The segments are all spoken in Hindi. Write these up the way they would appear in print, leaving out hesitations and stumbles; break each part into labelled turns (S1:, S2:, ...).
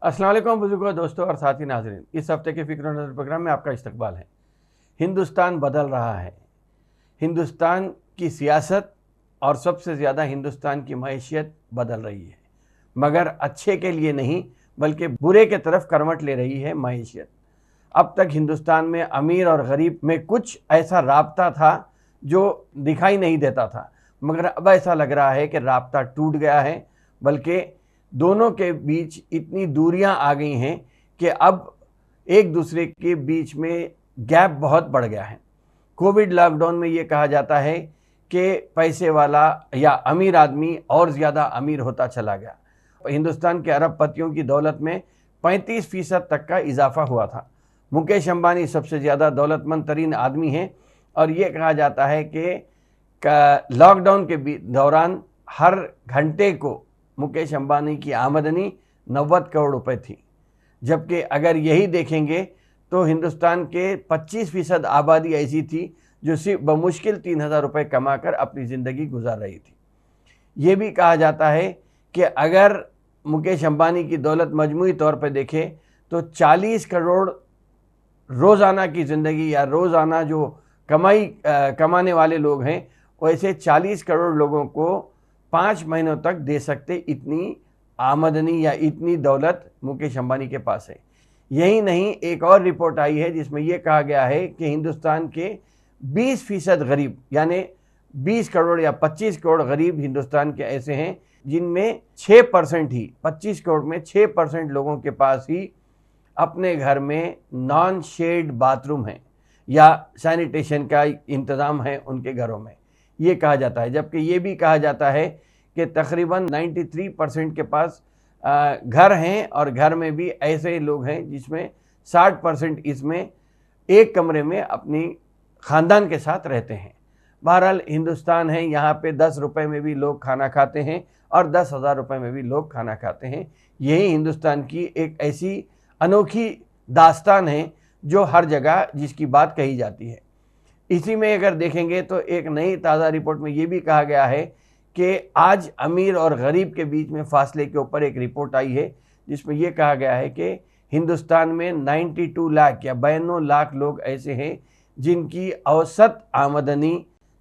S1: अस्सलाम वालेकुम बुजुर्गों, दोस्तों और साथी नाज़रीन। इस हफ्ते के फ़िक्र नज़र प्रोग्राम में आपका इस्तकबाल है। हिंदुस्तान बदल रहा है। हिंदुस्तान की सियासत और सबसे ज़्यादा हिंदुस्तान की मईशत बदल रही है, मगर अच्छे के लिए नहीं बल्कि बुरे के तरफ करवट ले रही है मईशत। अब तक हिंदुस्तान में अमीर और गरीब में कुछ ऐसा राब्ता था जो दिखाई नहीं देता था, मगर अब ऐसा लग रहा है कि राब्ता टूट गया है, बल्कि दोनों के बीच इतनी दूरियां आ गई हैं कि अब एक दूसरे के बीच में गैप बहुत बढ़ गया है। कोविड लॉकडाउन में ये कहा जाता है कि पैसे वाला या अमीर आदमी और ज़्यादा अमीर होता चला गया। हिंदुस्तान के अरबपतियों की दौलत में 35% तक का इजाफा हुआ था। मुकेश अंबानी सबसे ज़्यादा दौलतमंद तरीन आदमी हैं और ये कहा जाता है कि लॉकडाउन के दौरान हर घंटे को मुकेश अंबानी की आमदनी 90 करोड़ रुपए थी। जबकि अगर यही देखेंगे तो हिंदुस्तान के 25% आबादी ऐसी थी जो सिर्फ बमुश्किल 3,000 रुपये कमाकर अपनी ज़िंदगी गुजार रही थी। ये भी कहा जाता है कि अगर मुकेश अंबानी की दौलत मजमूई तौर पर देखें तो 40 करोड़ रोज़ाना की ज़िंदगी या रोज़ाना जो कमाने वाले लोग हैं वैसे 40 करोड़ लोगों को 5 महीनों तक दे सकते इतनी आमदनी या इतनी दौलत मुकेश अंबानी के पास है। यही नहीं, एक और रिपोर्ट आई है जिसमें यह कहा गया है कि हिंदुस्तान के 20% गरीब यानी 20 करोड़ या 25 करोड़ गरीब हिंदुस्तान के ऐसे हैं जिनमें 6% ही 25 करोड़ में 6% लोगों के पास ही अपने घर में नॉन शेड बाथरूम है या सैनिटेशन का इंतज़ाम है उनके घरों में, ये कहा जाता है। जबकि ये भी कहा जाता है कि तकरीबन 93% के पास घर हैं और घर में भी ऐसे लोग हैं जिसमें 60% इसमें एक कमरे में अपनी ख़ानदान के साथ रहते हैं। बहरहाल हिंदुस्तान है, यहाँ पे 10 रुपये में भी लोग खाना खाते हैं और 10,000 रुपये में भी लोग खाना खाते हैं। यही हिंदुस्तान की एक ऐसी अनोखी दास्तान है जो हर जगह जिसकी बात कही जाती है। इसी में अगर देखेंगे तो एक नई ताज़ा रिपोर्ट में ये भी कहा गया है कि आज अमीर और गरीब के बीच में फासले के ऊपर एक रिपोर्ट आई है जिसमें यह कहा गया है कि हिंदुस्तान में 92 लाख या 92 लाख लोग ऐसे हैं जिनकी औसत आमदनी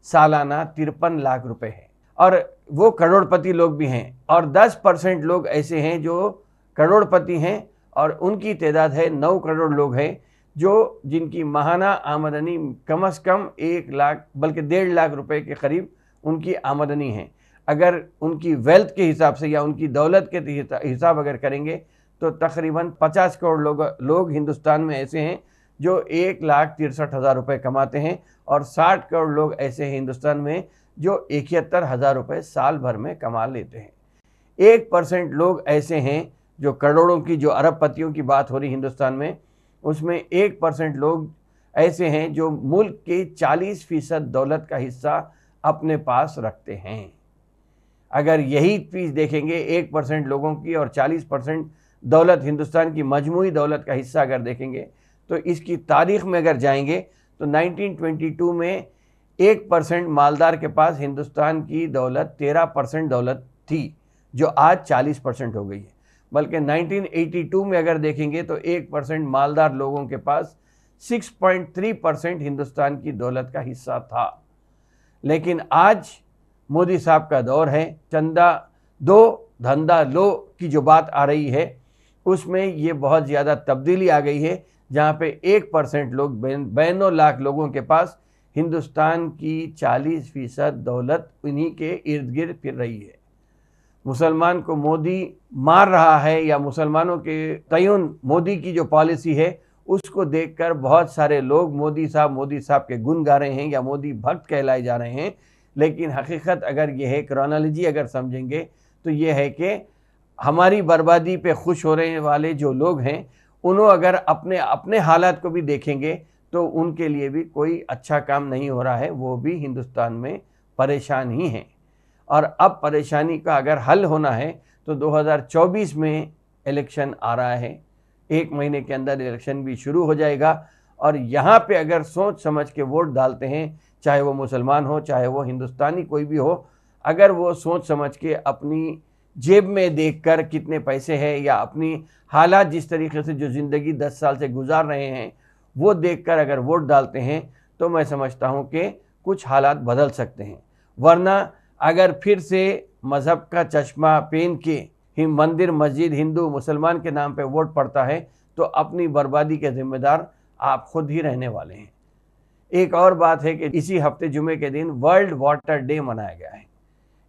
S1: सालाना 53 लाख रुपए है और वो करोड़पति लोग भी हैं और 10% लोग ऐसे हैं जो करोड़पति हैं और उनकी तादाद है 9 करोड़ लोग हैं जो जिनकी माहाना आमदनी कम से कम 1 लाख बल्कि 1.5 लाख रुपए के करीब उनकी आमदनी है। अगर उनकी वेल्थ के हिसाब से या उनकी दौलत के हिसाब अगर करेंगे तो तकरीबन 50 करोड़ लोग हिंदुस्तान में ऐसे हैं जो 1,63,000 रुपये कमाते हैं और 60 करोड़ लोग ऐसे हैं हिंदुस्तान में जो 71,000 रुपये साल भर में कमा लेते हैं। 1% लोग ऐसे हैं जो करोड़ों की, जो अरबपतियों की बात हो रही हिंदुस्तान में, उसमें 1% लोग ऐसे हैं जो मुल्क के 40% दौलत का हिस्सा अपने पास रखते हैं। अगर यही चीज़ देखेंगे 1% लोगों की और 40% दौलत हिंदुस्तान की मजमूई दौलत का हिस्सा अगर देखेंगे तो इसकी तारीख़ में अगर जाएंगे तो 1922 में 1% मालदार के पास हिंदुस्तान की दौलत 13% दौलत थी जो आज 40% हो गई है। बल्कि 1982 में अगर देखेंगे तो 1% मालदार लोगों के पास 6.3% हिंदुस्तान की दौलत का हिस्सा था। लेकिन आज मोदी साहब का दौर है, चंदा दो धंधा लो की जो बात आ रही है उसमें ये बहुत ज़्यादा तब्दीली आ गई है, जहाँ पे 1% लोग 92 लाख लोगों के पास हिंदुस्तान की 40% दौलत उन्हीं के इर्द गिर्द फिर रही है। मुसलमान को मोदी मार रहा है या मुसलमानों के तयन मोदी की जो पॉलिसी है उसको देखकर बहुत सारे लोग मोदी साहब के गुण गा रहे हैं या मोदी भक्त कहलाए जा रहे हैं। लेकिन हकीकत अगर ये है, क्रोनोलॉजी अगर समझेंगे तो ये है कि हमारी बर्बादी पे खुश हो रहे वाले जो लोग हैं उन्होंने अगर अपने अपने हालात को भी देखेंगे तो उनके लिए भी कोई अच्छा काम नहीं हो रहा है, वो भी हिंदुस्तान में परेशान ही हैं। और अब परेशानी का अगर हल होना है तो 2024 में इलेक्शन आ रहा है, 1 महीने के अंदर इलेक्शन भी शुरू हो जाएगा और यहाँ पे अगर सोच समझ के वोट डालते हैं, चाहे वो मुसलमान हो चाहे वो हिंदुस्तानी कोई भी हो, अगर वो सोच समझ के अपनी जेब में देखकर कितने पैसे हैं या अपनी हालात जिस तरीके से जो ज़िंदगी 10 साल से गुजार रहे हैं वो देखकर अगर वोट डालते हैं तो मैं समझता हूं कि कुछ हालात बदल सकते हैं। वरना अगर फिर से मज़हब का चश्मा पहन के मंदिर मस्जिद हिंदू मुसलमान के नाम पे वोट पड़ता है तो अपनी बर्बादी के जिम्मेदार आप खुद ही रहने वाले हैं। एक और बात है कि इसी हफ्ते जुमे के दिन वर्ल्ड वाटर डे मनाया गया है।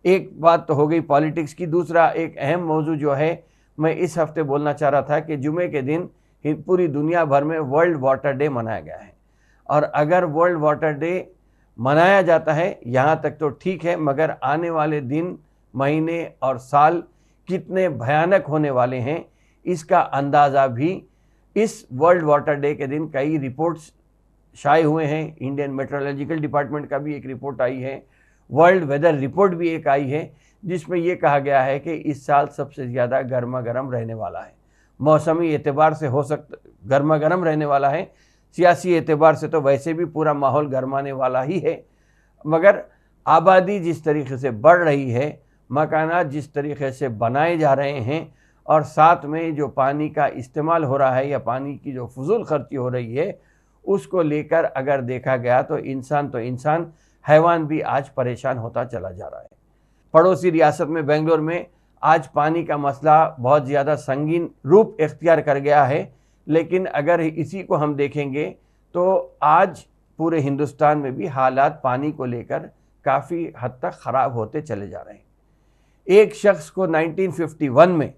S1: एक बात तो हो गई पॉलिटिक्स की, दूसरा एक अहम मौजू जो है मैं इस हफ्ते बोलना चाह रहा था कि जुमे के दिन पूरी दुनिया भर में वर्ल्ड वाटर डे मनाया गया है। और अगर वर्ल्ड वाटर डे मनाया जाता है यहाँ तक तो ठीक है, मगर आने वाले दिन महीने और साल कितने भयानक होने वाले हैं इसका अंदाज़ा भी इस वर्ल्ड वाटर डे के दिन कई रिपोर्ट्स शाये हुए हैं। इंडियन मेट्रोलॉजिकल डिपार्टमेंट का भी एक रिपोर्ट आई है, वर्ल्ड वेदर रिपोर्ट भी एक आई है जिसमें यह कहा गया है कि इस साल सबसे ज़्यादा गर्मा गर्म रहने वाला है। मौसमी एतबार से हो सकता गर्मा गर्म रहने वाला है, सियासी एतबार से तो वैसे भी पूरा माहौल गर्माने वाला ही है, मगर आबादी जिस तरीके से बढ़ रही है, मकानात जिस तरीके से बनाए जा रहे हैं और साथ में जो पानी का इस्तेमाल हो रहा है या पानी की जो फजूल खर्ची हो रही है उसको लेकर अगर देखा गया तो इंसान हैवान भी आज परेशान होता चला जा रहा है। पड़ोसी रियासत में बेंगलोर में आज पानी का मसला बहुत ज़्यादा संगीन रूप इख्तियार कर गया है, लेकिन अगर इसी को हम देखेंगे तो आज पूरे हिंदुस्तान में भी हालात पानी को लेकर काफ़ी हद तक ख़राब होते चले जा रहे हैं। एक शख्स को 1951 में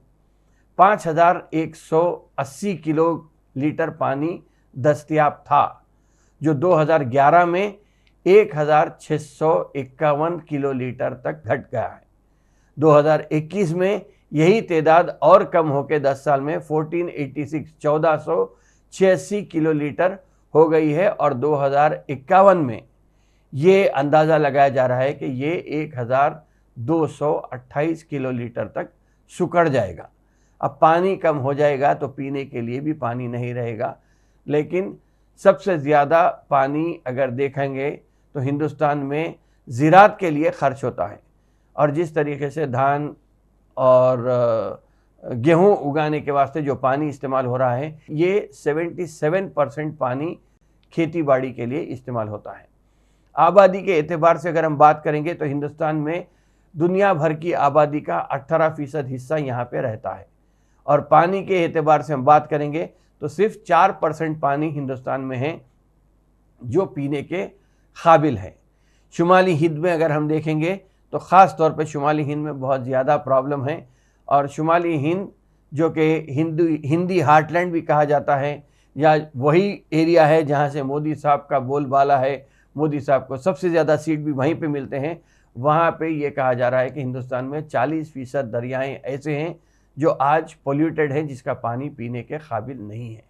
S1: 5180 किलो लीटर पानी दस्तयाब था, जो 2011 में 1651 किलो लीटर तक घट गया है। 2021 में यही तादाद और कम होकर 10 साल में 1486 किलो लीटर हो गई है और 2051 में ये अंदाज़ा लगाया जा रहा है कि ये 1228 किलो लीटर तक सुकड़ जाएगा। अब पानी कम हो जाएगा तो पीने के लिए भी पानी नहीं रहेगा, लेकिन सबसे ज़्यादा पानी अगर देखेंगे तो हिंदुस्तान में ज़राअत के लिए खर्च होता है और जिस तरीके से धान और गेहूं उगाने के वास्ते जो पानी इस्तेमाल हो रहा है, ये 77% पानी खेती बाड़ी के लिए इस्तेमाल होता है। आबादी के एतबार से अगर हम बात करेंगे तो हिंदुस्तान में दुनिया भर की आबादी का 18% हिस्सा यहाँ पे रहता है और पानी के एतबार से हम बात करेंगे तो सिर्फ 4% पानी हिंदुस्तान में है जो पीने के काबिल है। शुमाली हिंद में अगर हम देखेंगे तो ख़ास तौर पे शुमाली हिंद में बहुत ज़्यादा प्रॉब्लम है और शुमाली हिंद जो कि हिंदी हार्टलैंड भी कहा जाता है, या वही एरिया है जहाँ से मोदी साहब का बोलबाला है, मोदी साहब को सबसे ज़्यादा सीट भी वहीं पे मिलते हैं। वहाँ पे ये कहा जा रहा है कि हिंदुस्तान में 40% दरियाएं ऐसे हैं जो आज पोल्यूटेड हैं, जिसका पानी पीने के काबिल नहीं है।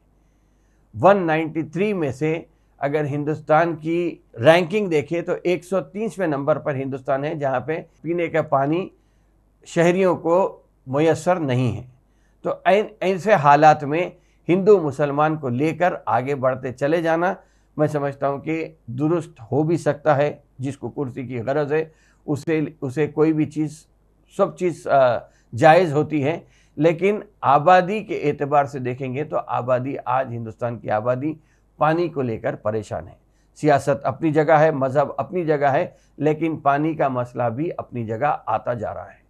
S1: 193 में से अगर हिंदुस्तान की रैंकिंग देखें तो 130वें नंबर पर हिंदुस्तान है जहाँ पे पीने का पानी शहरियों को मुयस्सर नहीं है। तो ऐसे हालात में हिंदू मुसलमान को लेकर आगे बढ़ते चले जाना मैं समझता हूँ कि दुरुस्त हो भी सकता है। जिसको कुर्सी की गरज है उसे कोई भी चीज़ सब चीज़ जायज़ होती है, लेकिन आबादी के एतबार से देखेंगे तो आबादी आज हिंदुस्तान की आबादी पानी को लेकर परेशान है। सियासत अपनी जगह है, मज़हब अपनी जगह है, लेकिन पानी का मसला भी अपनी जगह आता जा रहा है।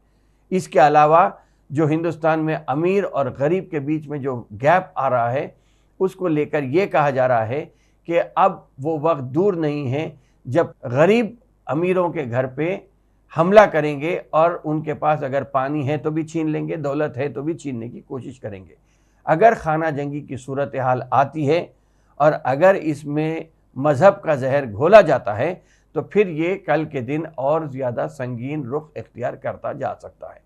S1: इसके अलावा जो हिंदुस्तान में अमीर और गरीब के बीच में जो गैप आ रहा है उसको लेकर ये कहा जा रहा है कि अब वो वक्त दूर नहीं है जब गरीब अमीरों के घर पे हमला करेंगे और उनके पास अगर पानी है तो भी छीन लेंगे, दौलत है तो भी छीनने की कोशिश करेंगे। अगर खाना जंगी की सूरत हाल आती है और अगर इसमें मज़हब का जहर घोला जाता है तो फिर ये कल के दिन और ज़्यादा संगीन रुख इख्तियार करता जा सकता है।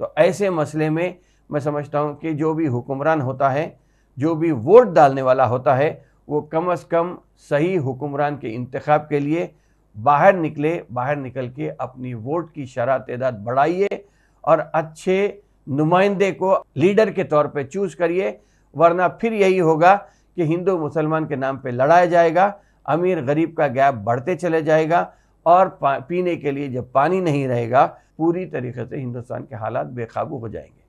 S1: तो ऐसे मसले में मैं समझता हूँ कि जो भी हुक्मरान होता है, जो भी वोट डालने वाला होता है, वो कम अज़ कम सही हुक्मरान के इंतखाब के लिए बाहर निकल के अपनी वोट की शरह तादाद बढ़ाइए और अच्छे नुमाइंदे को लीडर के तौर पे चूज़ करिए, वरना फिर यही होगा कि हिंदू मुसलमान के नाम पे लड़ाया जाएगा, अमीर गरीब का गैप बढ़ते चले जाएगा और पीने के लिए जब पानी नहीं रहेगा पूरी तरीके से हिंदुस्तान के हालात बेकाबू हो जाएंगे।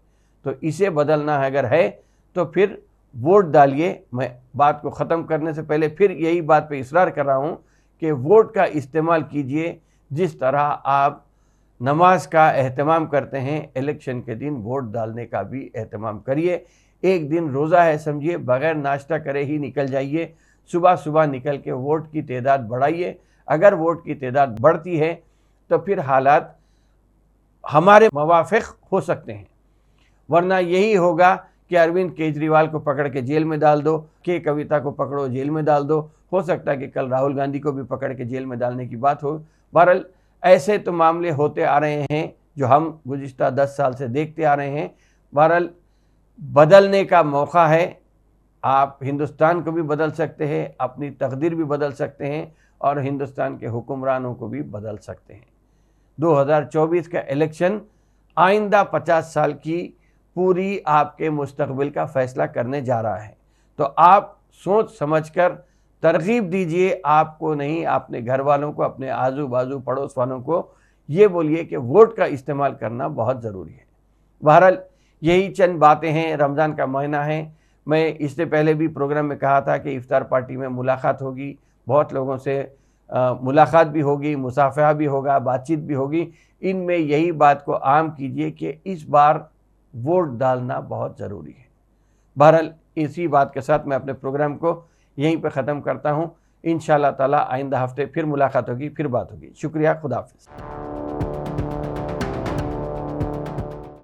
S1: तो इसे बदलना अगर है तो फिर वोट डालिए। मैं बात को ख़त्म करने से पहले फिर यही बात पे इसरार कर रहा हूँ कि वोट का इस्तेमाल कीजिए। जिस तरह आप नमाज का एहतमाम करते हैं, इलेक्शन के दिन वोट डालने का भी एहतमाम करिए। एक दिन रोज़ा है समझिए, बग़ैर नाश्ता करे ही निकल जाइए। सुबह सुबह निकल के वोट की तादाद बढ़ाइए। अगर वोट की तादाद बढ़ती है तो फिर हालात हमारे मुवाफ़िक हो सकते हैं, वरना यही होगा कि अरविंद केजरीवाल को पकड़ के जेल में डाल दो, के कविता को पकड़ो जेल में डाल दो। हो सकता है कि कल राहुल गांधी को भी पकड़ के जेल में डालने की बात हो। बहरहाल ऐसे तो मामले होते आ रहे हैं जो हम गुज़िश्ता 10 साल से देखते आ रहे हैं। बहरहाल बदलने का मौका है। आप हिंदुस्तान को भी बदल सकते हैं, अपनी तकदीर भी बदल सकते हैं और हिंदुस्तान के हुक्मरानों को भी बदल सकते हैं। 2024 का इलेक्शन आइंदा 50 साल की पूरी आपके मुस्तकबिल का फैसला करने जा रहा है। तो आप सोच समझकर तरगीब दीजिए, आपको नहीं, अपने घर वालों को, अपने आजू बाजू पड़ोस वालों को ये बोलिए कि वोट का इस्तेमाल करना बहुत ज़रूरी है। बहरहाल यही चंद बातें हैं। रमज़ान का महीना है। मैं इससे पहले भी प्रोग्राम में कहा था कि इफ्तार पार्टी में मुलाकात होगी, बहुत लोगों से मुलाकात भी होगी, मुसाफहा भी होगा, बातचीत भी होगी। इनमें यही बात को आम कीजिए कि इस बार वोट डालना बहुत ज़रूरी है। बहरहाल इसी बात के साथ मैं अपने प्रोग्राम को यहीं पे ख़त्म करता हूँ। इंशाअल्लाह ताला आइंदा हफ्ते फिर मुलाकात होगी, फिर बात होगी। शुक्रिया, खुदा हाफ़िज़।